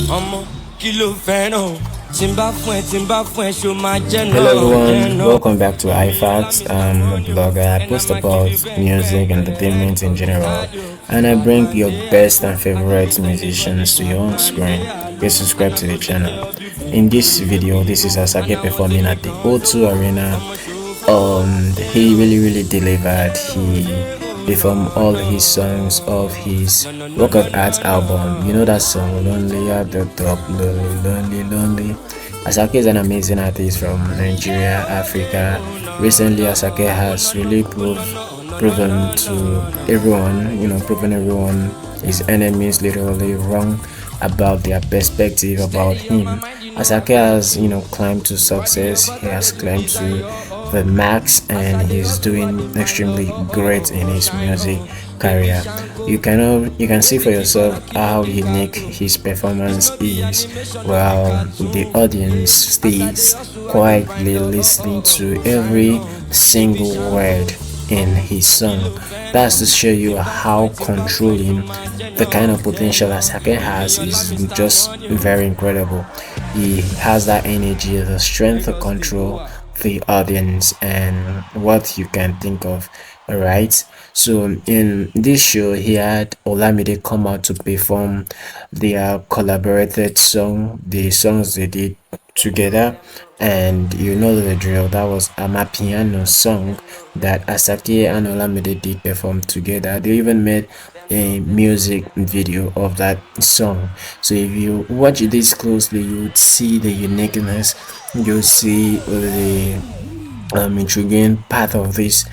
Hello everyone, welcome back to iFacts. I'm a blogger. I post about music, entertainment in general, and I bring your best and favorite musicians to your own screen. Please subscribe to the channel. In this video, this is Asake performing at the O2 Arena. He really delivered. He performed all his songs of his Work of Art album. You know that song, Lonely at the Top, Lonely. Asake is an amazing artist from Nigeria, Africa. Recently, Asake has really proven to everyone, proven everyone his enemies literally wrong about their perspective about him. Asake has, climbed to success. He has climbed to the max, and he's doing extremely great in his music career. You can see for yourself how unique his performance is, while the audience stays quietly listening to every single word in his song. That's to show you how controlling the kind of potential Asake has is just very incredible. He has that energy, the strength to control the audience and what you can think of. Alright, so in this show he had Olamide come out to perform their collaborated song, the songs they did together, and you know the drill. That was Amapiano song that Asake and Olamide did perform together. They even made a music video of that song. So if you watch this closely, you would see the uniqueness, you'll see the intriguing part of his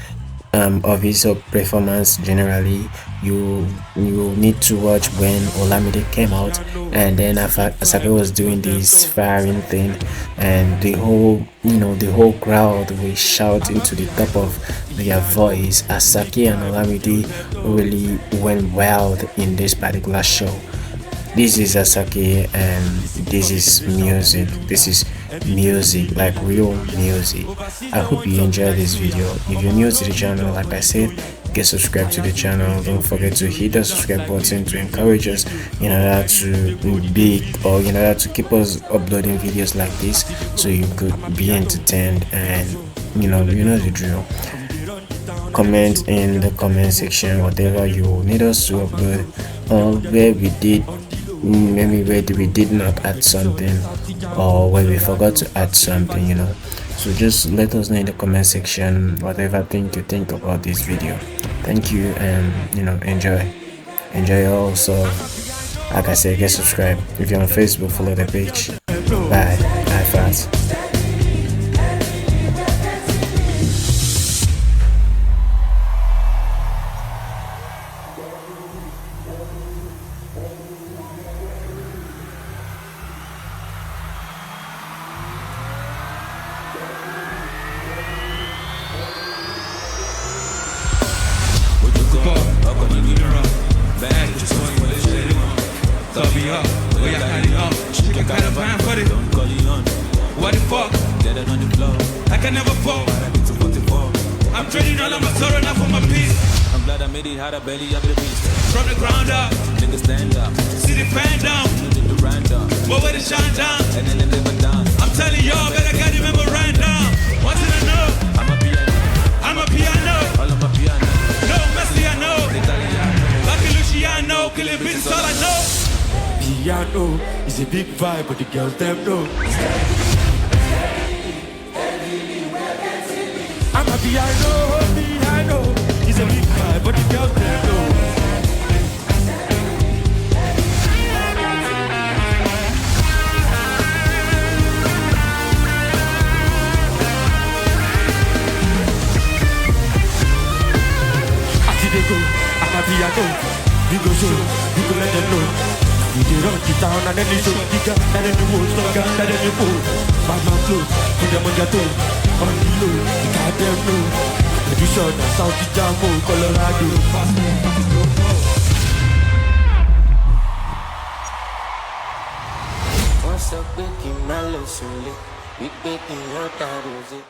performance. Generally, you need to watch when Olamide came out, and then after Asake was doing this firing thing, and the whole crowd will shout into the top of their voice. Asake and Olamide really went wild in this particular show. This is Asake, and this is music. This is music, like real music. I hope you enjoyed this video. If you're new to the channel, like I said, get subscribed to the channel. Don't forget to hit the subscribe button to encourage us in order to keep us uploading videos like this, so you could be entertained, and you know the drill. Comment in the comment section whatever you need us to upload, or where we did not add something, or where we forgot to add something. So just let us know in the comment section whatever thing you think about this video. Thank you, and enjoy also. Like I said, get subscribed. If you're on Facebook, follow the page. Bye fast. What the fuck? I can never fall. I'm trading all of my sorrow now for my peace. I'm glad I made it, had a belly up the beast. From the ground up, niggas stand up. see the fan down, The random, but where the shine down. and then they live and down. I'm telling y'all, better get the memorandum. What's in the know? I'm a piano, I'm a piano. all of my piano. No Messi, I know. Italiano, Lucky Luciano, killing beats, all I know. Piano is a big vibe, but the girls them know. I'm a piano is a big vibe, but the girls them know. I see they go, I'm a piano. We go show, we go let them know. We dey run the town and then they show the gun, and then the most stronger, and then they pull. Bad man close, put them on their toe. On the low, the goddamn know. If you shot, that's South Jammo, Colorado. Wọ́n sọ pé kí n má lọ sùn lé, wípé kí n lọ ta rosé.